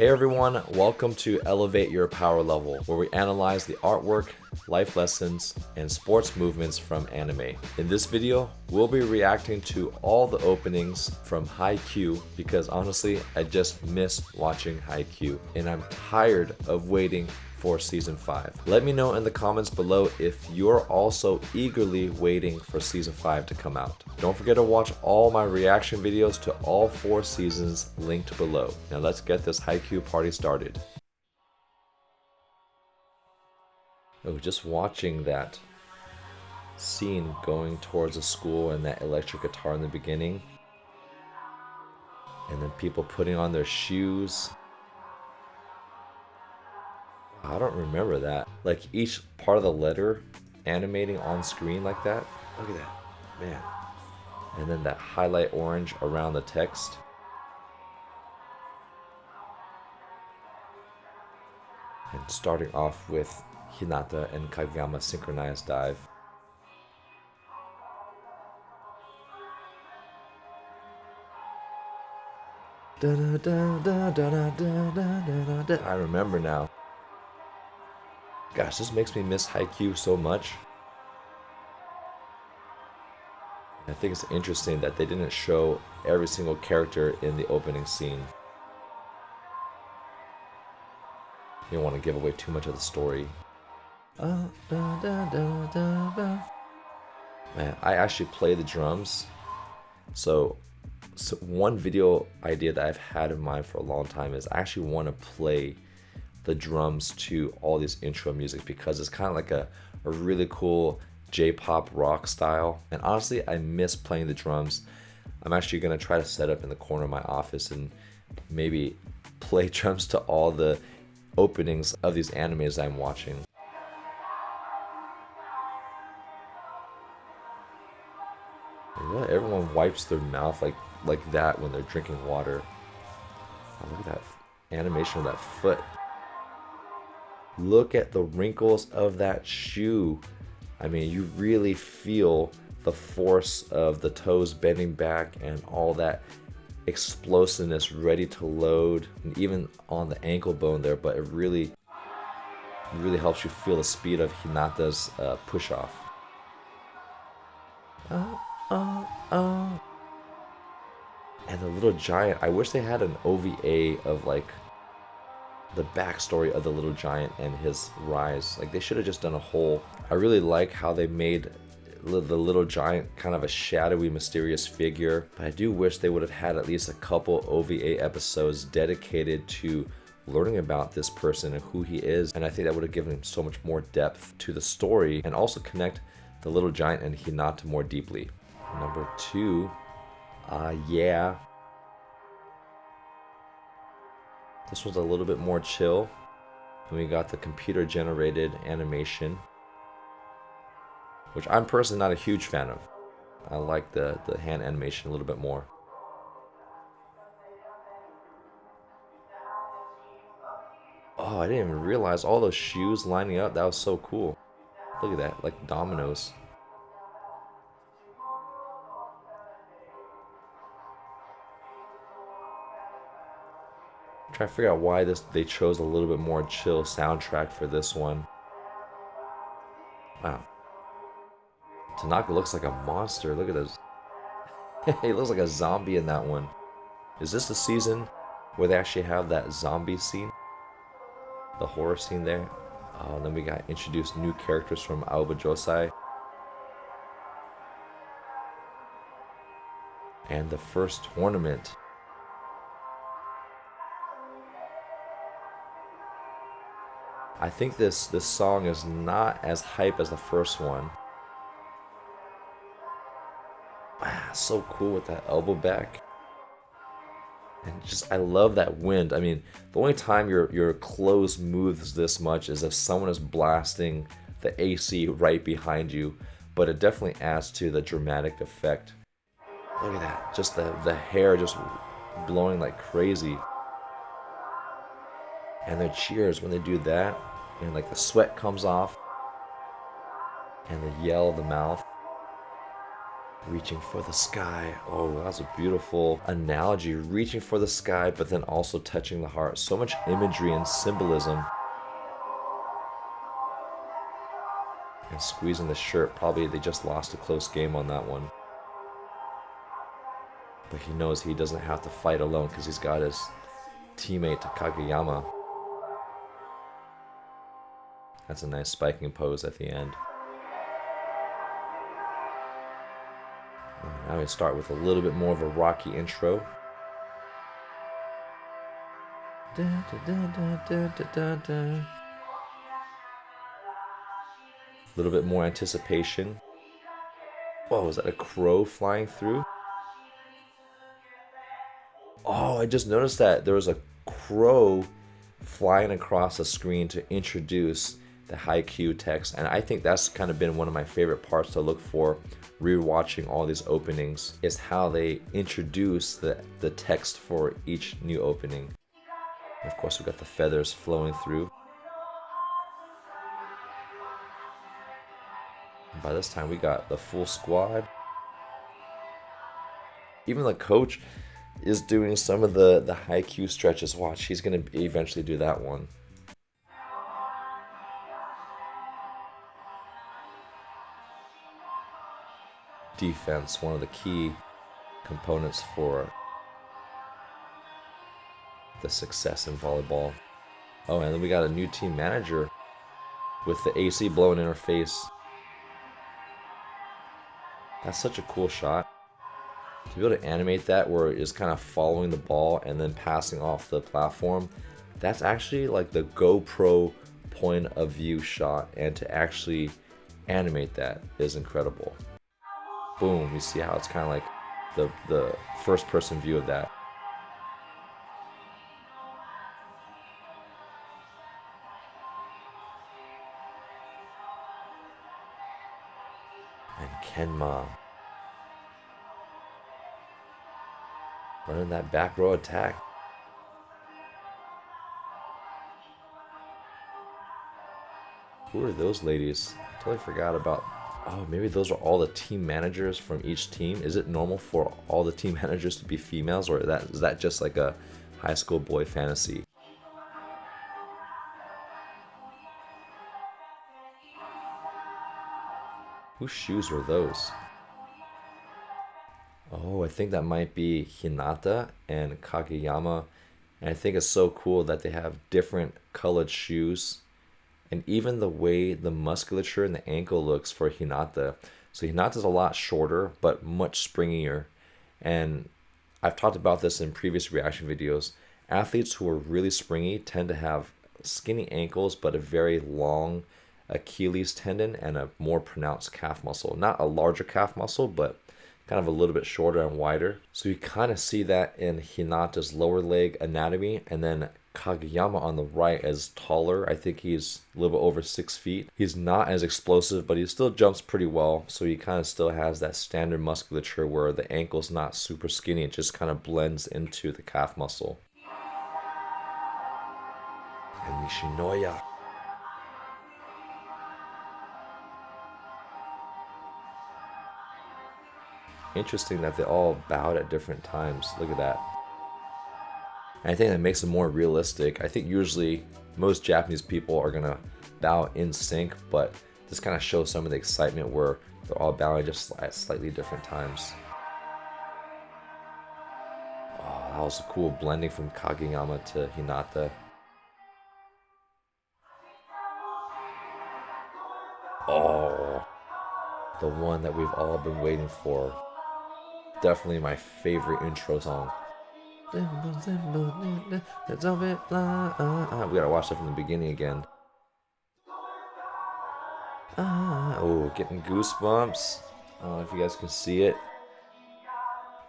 Hey everyone, welcome to Elevate Your Power Level, where we analyze the artwork, life lessons, and sports movements from anime. In this video, we'll be reacting to all the openings from Haikyuu because honestly, I just miss watching Haikyuu and I'm tired of waiting for season 5. Let me know in the comments below if you're also eagerly waiting for season 5 to come out. Don't forget to watch all my reaction videos to all 4 seasons linked below. Now let's get this Haikyuu party started. Oh, just watching that scene going towards the school and that electric guitar in the beginning. And then people putting on their shoes. I don't remember that. Like each part of the letter animating on screen like that. Look at that, man. And then that highlight orange around the text. And starting off with Hinata and Kageyama synchronized dive. I remember now. Gosh, this makes me miss Haikyuu so much. I think it's interesting that they didn't show every single character in the opening scene. You don't want to give away too much of the story. Man, I actually play the drums. So one video idea that I've had in mind for a long time is I actually want to play the drums to all these intro music because it's kind of like a really cool J-pop rock style. And honestly, I miss playing the drums. I'm actually going to try to set up in the corner of my office and maybe play drums to all the openings of these animes I'm watching. Yeah, everyone wipes their mouth like that when they're drinking water. Oh, look at that animation of that foot. Look at the wrinkles of that shoe. I mean, you really feel the force of the toes bending back and all that explosiveness ready to load, and even on the ankle bone there, but it really helps you feel the speed of Hinata's push-off. And the little giant, I wish they had an OVA of like the backstory of the little giant and his rise. Like they should have just done a whole. I really like how they made the little giant kind of a shadowy, mysterious figure, but I do wish they would have had at least a couple OVA episodes dedicated to learning about this person and who he is, and I think that would have given him so much more depth to the story and also connect the little giant and Hinata more deeply. Number 2, yeah. This one's a little bit more chill. And we got the computer generated animation, which I'm personally not a huge fan of. I like the hand animation a little bit more. Oh, I didn't even realize all those shoes lining up. That was so cool. Look at that, like dominoes. Trying to figure out why they chose a little bit more chill soundtrack for this one. Wow. Tanaka looks like a monster. Look at this. He looks like a zombie in that one. Is this the season where they actually have that zombie scene? The horror scene there? Then we got introduced new characters from Aoba Josai. And the first tournament. I think this song is not as hype as the first one. Wow, so cool with that elbow back. And just, I love that wind. I mean, the only time your clothes moves this much is if someone is blasting the AC right behind you, but it definitely adds to the dramatic effect. Look at that, just the hair just blowing like crazy. And their cheers when they do that, and like the sweat comes off, and the yell of the mouth. Reaching for the sky. Oh, that was a beautiful analogy. Reaching for the sky, but then also touching the heart. So much imagery and symbolism. And squeezing the shirt. Probably they just lost a close game on that one. But he knows he doesn't have to fight alone because he's got his teammate Kageyama. That's a nice spiking pose at the end. Now we start with a little bit more of a rocky intro. A little bit more anticipation. Whoa, was that a crow flying through? Oh, I just noticed that there was a crow flying across the screen to introduce the Haikyuu text, and I think that's kind of been one of my favorite parts to look for rewatching all these openings, is how they introduce the text for each new opening. And of course, we've got the feathers flowing through. And by this time, we got the full squad. Even the coach is doing some of the Haikyuu stretches. Watch, he's going to eventually do that one. Defense, one of the key components for the success in volleyball. Oh, and then we got a new team manager with the AC blowing in her face. That's such a cool shot. To be able to animate that where it's kind of following the ball and then passing off the platform, that's actually like the GoPro point of view shot, and to actually animate that is incredible. Boom, you see how it's kind of like the first person view of that. And Kenma running that back row attack. Who are those ladies? Totally forgot about. Oh, maybe those are all the team managers from each team. Is it normal for all the team managers to be females, or is that just like a high school boy fantasy? Whose shoes were those? Oh, I think that might be Hinata and Kageyama. And I think it's so cool that they have different colored shoes. And even the way the musculature and the ankle looks for Hinata. So Hinata's a lot shorter, but much springier. And I've talked about this in previous reaction videos. Athletes who are really springy tend to have skinny ankles, but a very long Achilles tendon and a more pronounced calf muscle. Not a larger calf muscle, but kind of a little bit shorter and wider. So you kind of see that in Hinata's lower leg anatomy, and then Kageyama on the right is taller. I think he's a little bit over 6 feet. He's not as explosive, but he still jumps pretty well. So he kind of still has that standard musculature where the ankle's not super skinny. It just kind of blends into the calf muscle. And Nishinoya. Interesting that they all bowed at different times. Look at that. And I think that makes it more realistic. I think usually most Japanese people are going to bow in sync, but this kind of shows some of the excitement where they're all bowing just at slightly different times. Oh, that was a cool blending from Kageyama to Hinata. Oh, the one that we've all been waiting for. Definitely my favorite intro song. We gotta watch that from the beginning again. Oh, getting goosebumps. I don't know if you guys can see it.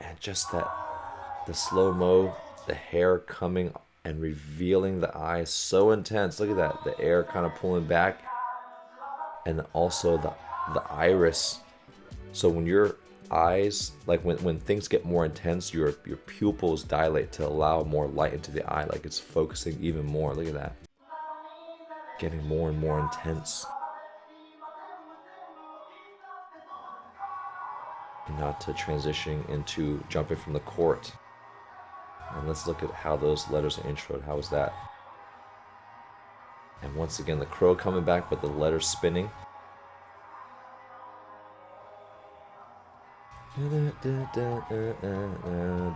And just that, the slow-mo, the hair coming and revealing the eyes, so intense. Look at that, the air kind of pulling back. And also the iris. So when your eyes, like when things get more intense, your pupils dilate to allow more light into the eye, like it's focusing even more. Look at that, getting more and more intense. Hinata transitioning into jumping from the court. And let's look at how those letters are introed. How was that? And once again, the crow coming back, but the letters spinning.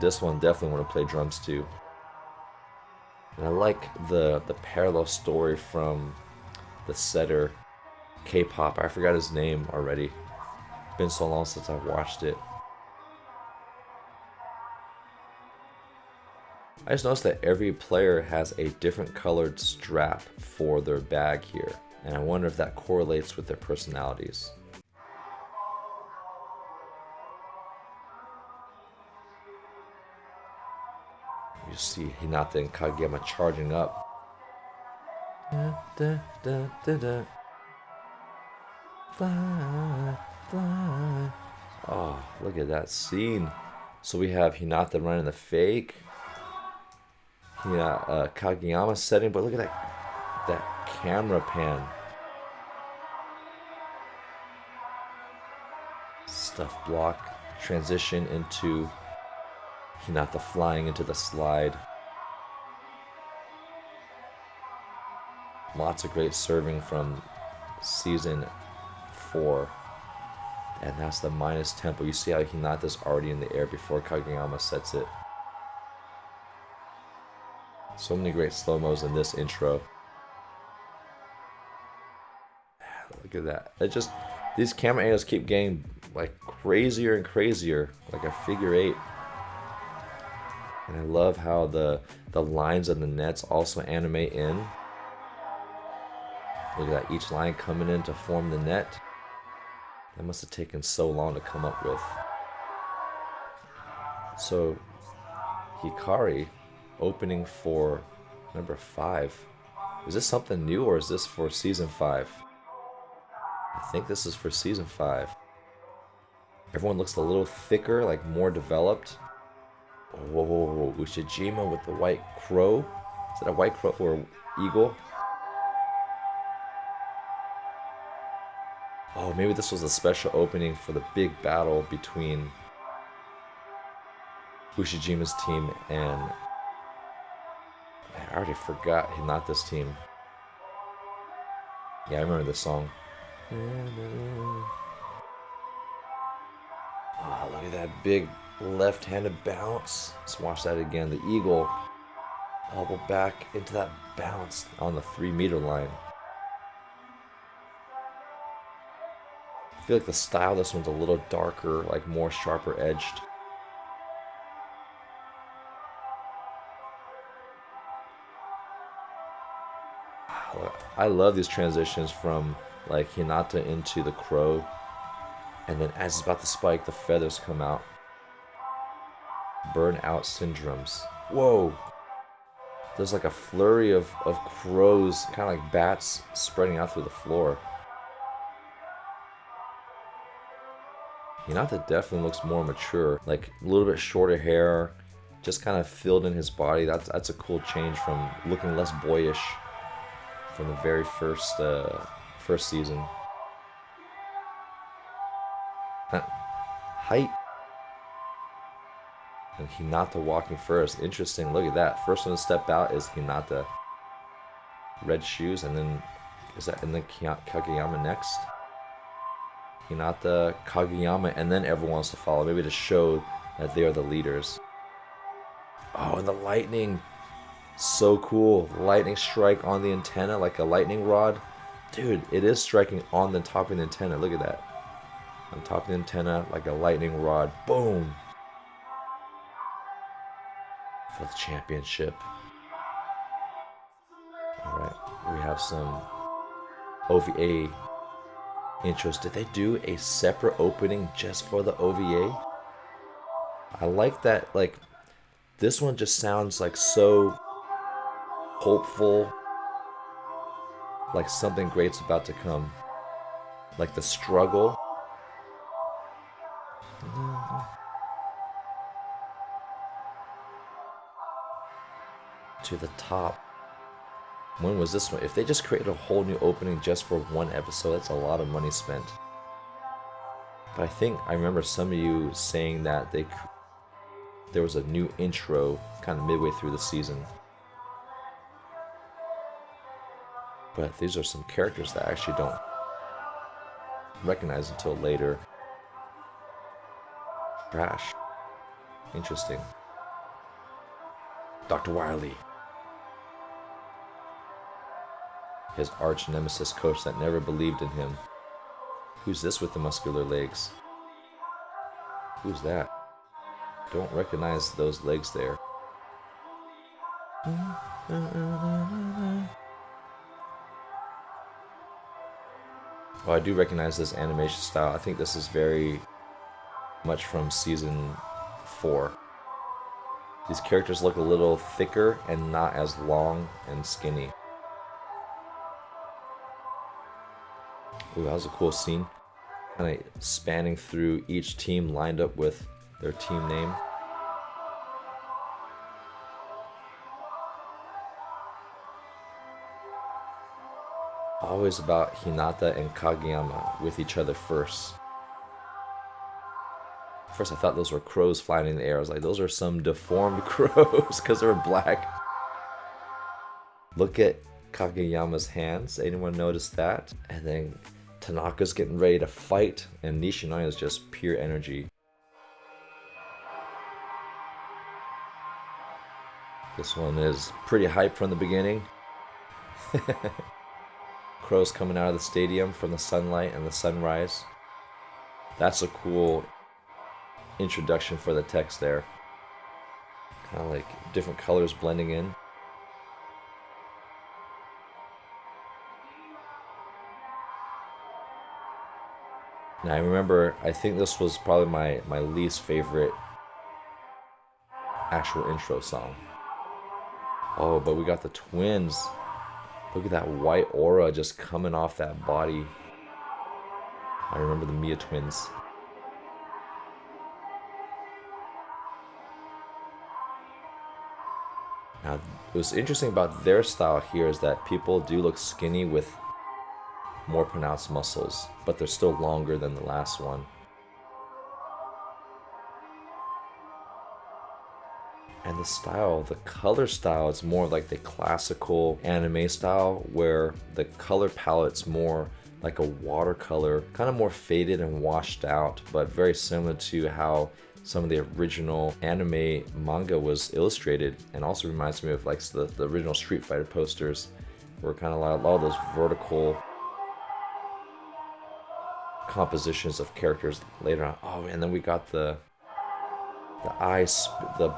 This one definitely want to play drums too. And I like the parallel story from the setter K-pop. I forgot his name already. Been so long since I've watched it. I just noticed that every player has a different colored strap for their bag here, and I wonder if that correlates with their personalities. You see Hinata and Kageyama charging up. Fly, fly. Oh, look at that scene. So we have Hinata running the fake. Kageyama setting, but look at that camera pan. Stuff block, transition into Hinata flying into the slide. Lots of great serving from season 4. And that's the minus tempo. You see how Hinata's already in the air before Kageyama sets it. So many great slow-mos in this intro. Look at that. These camera angles keep getting like crazier and crazier, like a figure 8. And I love how the lines of the nets also animate in. Look at that, each line coming in to form the net. That must have taken so long to come up with. So, Hikari opening for number 5. Is this something new or is this for season 5? I think this is for season 5. Everyone looks a little thicker, like more developed. Whoa, whoa, whoa, Ushijima with the white crow. Is that a white crow or eagle? Oh, maybe this was a special opening for the big battle between Ushijima's team and... I already forgot Hinata's team. Yeah, I remember this song. Oh, look at that big left-handed bounce. Let's watch that again. The eagle elbow back into that bounce on the 3-meter line. I feel like the style of this one's a little darker, like more sharper edged. I love these transitions from like Hinata into the crow, and then as it's about to spike, the feathers come out. Burnout syndromes. Whoa! There's like a flurry of crows, kind of like bats, spreading out through the floor. Hinata definitely looks more mature, like a little bit shorter hair, just kind of filled in his body. That's a cool change from looking less boyish from the very first season. Height. And Hinata walking first. Interesting. Look at that. First one to step out is Hinata. Red shoes, and then Kageyama next. Hinata, Kageyama, and then everyone wants to follow. Maybe to show that they are the leaders. Oh, and the lightning. So cool. Lightning strike on the antenna like a lightning rod. Dude, it is striking on the top of the antenna. Look at that. On top of the antenna like a lightning rod. Boom. For the championship. Alright, we have some OVA intros. Did they do a separate opening just for the OVA? I like that, like, this one just sounds like so hopeful, like something great's about to come. Like the struggle. To the top. When was this one? If they just created a whole new opening just for one episode, that's a lot of money spent. But I think I remember some of you saying that there was a new intro kind of midway through the season. But these are some characters that I actually don't recognize until later. Trash. Interesting. Dr. Wily. His arch nemesis coach that never believed in him. Who's this with the muscular legs? Who's that? Don't recognize those legs there. Oh, I do recognize this animation style. I think this is very much from season 4. These characters look a little thicker and not as long and skinny. Ooh, that was a cool scene. Kind of spanning through each team lined up with their team name. Always about Hinata and Kageyama with each other first. First I thought those were crows flying in the air. I was like, those are some deformed crows because they were black. Look at Kageyama's hands. Anyone notice that? And then Tanaka's getting ready to fight, and Nishinoya is just pure energy. This one is pretty hype from the beginning. Crows coming out of the stadium from the sunlight and the sunrise. That's a cool introduction for the text there. Kind of like different colors blending in. Now I remember, I think this was probably my least favorite actual intro song. Oh, but we got the twins. Look at that white aura just coming off that body. I remember the Mia twins. Now, what's interesting about their style here is that people do look skinny with more pronounced muscles, but they're still longer than the last one. And the style, the color style, it's more like the classical anime style where the color palette's more like a watercolor, kind of more faded and washed out, but very similar to how some of the original anime manga was illustrated, and also reminds me of like the original Street Fighter posters, where kind of like a lot of those vertical compositions of characters later on. Oh, and then we got the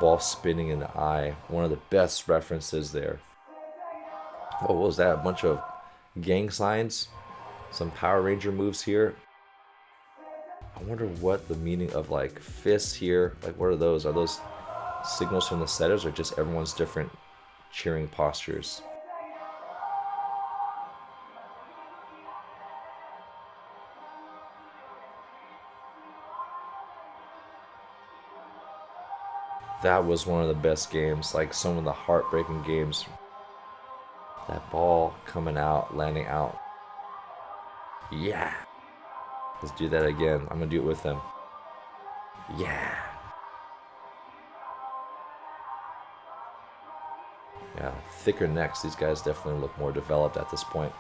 ball spinning in the eye. One of the best references there. Oh, what was that? A bunch of gang signs? Some Power Ranger moves here. I wonder what the meaning of like fists here, like what are those? Are those signals from the setters or just everyone's different cheering postures? That was one of the best games, like some of the heartbreaking games. That ball coming out, landing out. Yeah. Let's do that again. I'm gonna do it with them. Yeah. Yeah, thicker necks. These guys definitely look more developed at this point.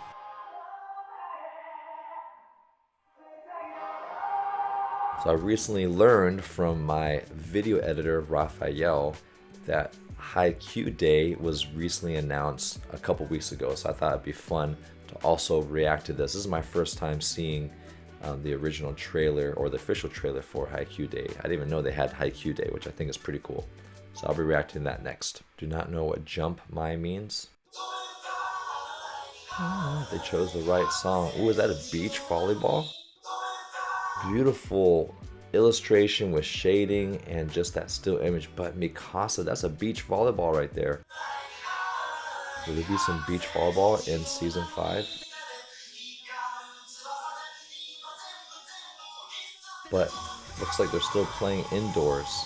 So I recently learned from my video editor, Raphael, that Haikyuu Day was recently announced a couple weeks ago. So I thought it'd be fun to also react to this. This is my first time seeing the original trailer or the official trailer for Haikyuu Day. I didn't even know they had Haikyuu Day, which I think is pretty cool. So I'll be reacting to that next. Do not know what jump my means. Oh, they chose the right song. Ooh, is that a beach volleyball? Beautiful illustration with shading and just that still image. But Mikasa, that's a beach volleyball right there. Will there be some beach volleyball in season 5? But looks like they're still playing indoors.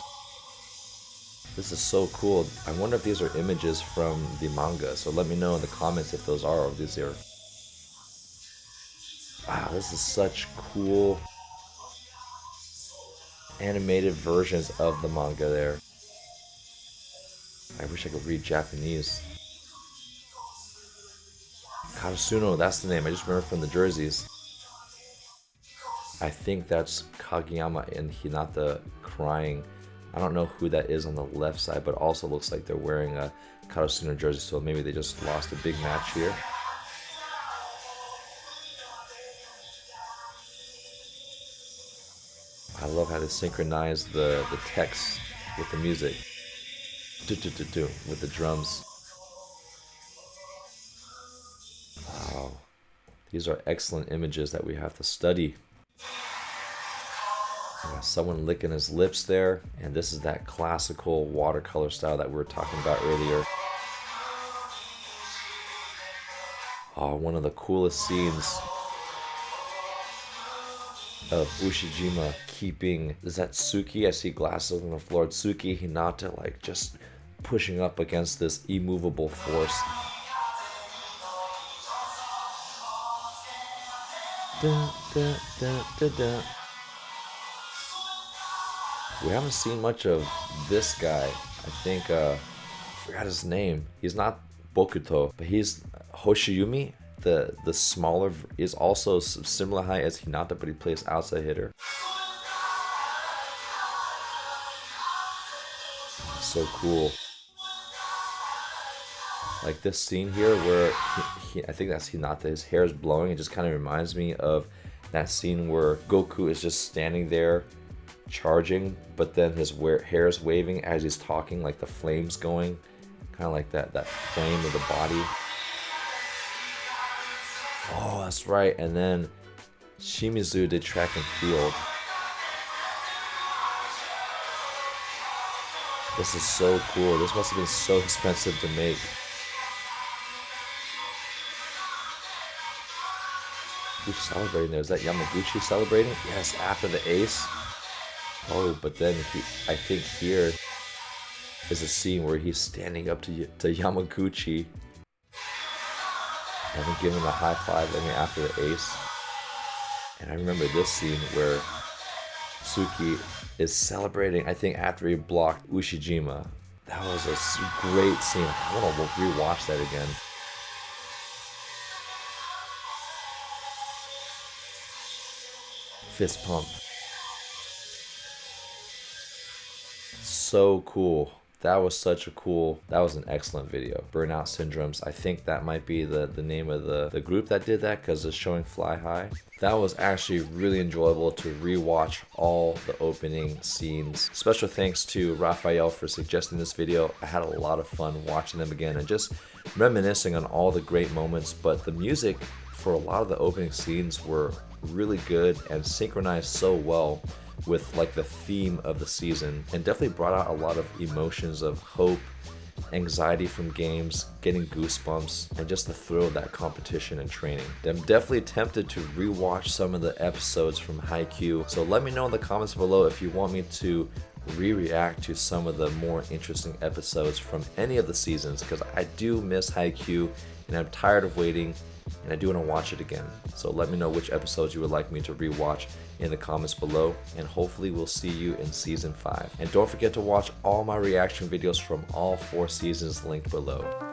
This is so cool. I wonder if these are images from the manga. So let me know in the comments if those are, or if these are. Wow, this is such cool animated versions of the manga there. I wish I could read Japanese. Karasuno, that's the name. I just remember from the jerseys. I think that's Kageyama and Hinata crying. I don't know who that is on the left side, but also looks like they're wearing a Karasuno jersey, so maybe they just lost a big match here. I love how they synchronize the text with the music. With the drums. Wow. These are excellent images that we have to study. Someone licking his lips there, and this is that classical watercolor style that we were talking about earlier. Oh, one of the coolest scenes of Ushijima keeping, is that Tsuki? I see glasses on the floor. Tsuki, Hinata, like just pushing up against this immovable force. Dun, dun, dun, dun, dun. We haven't seen much of this guy. I think, I forgot his name. He's not Bokuto, but he's Hoshiyumi. The smaller is also similar height as Hinata, but he plays outside hitter. So cool. Like this scene here where I think that's Hinata, his hair is blowing. It just kind of reminds me of that scene where Goku is just standing there charging, but then his hair is waving as he's talking, like the flames going, kind of like that flame of the body. Oh, that's right. And then Shimizu did track and field. This is so cool. This must have been so expensive to make. Who's celebrating there? Is that Yamaguchi celebrating? Yes, after the ace. Oh, but then I think here is a scene where he's standing up to Yamaguchi and then giving him a high five after the ace. And I remember this scene where Tsuki is celebrating, I think after he blocked Ushijima. That was a great scene. I want to rewatch that again. Fist pump. So cool. That was an excellent video. Burnout Syndromes. I think that might be the name of the group that did that, because it's showing Fly High. That was actually really enjoyable to rewatch all the opening scenes. Special thanks to Raphael for suggesting this video. I had a lot of fun watching them again and just reminiscing on all the great moments, but the music for a lot of the opening scenes were really good and synchronized so well with like the theme of the season, and definitely brought out a lot of emotions of hope, anxiety from games, getting goosebumps, and just the thrill of that competition and training. I'm definitely tempted to rewatch some of the episodes from Haikyuu, so let me know in the comments below if you want me to react to some of the more interesting episodes from any of the seasons, because I do miss Haikyuu and I'm tired of waiting and I do want to watch it again. So let me know which episodes you would like me to rewatch in the comments below, and hopefully we'll see you in season 5. And don't forget to watch all my reaction videos from all 4 seasons linked below.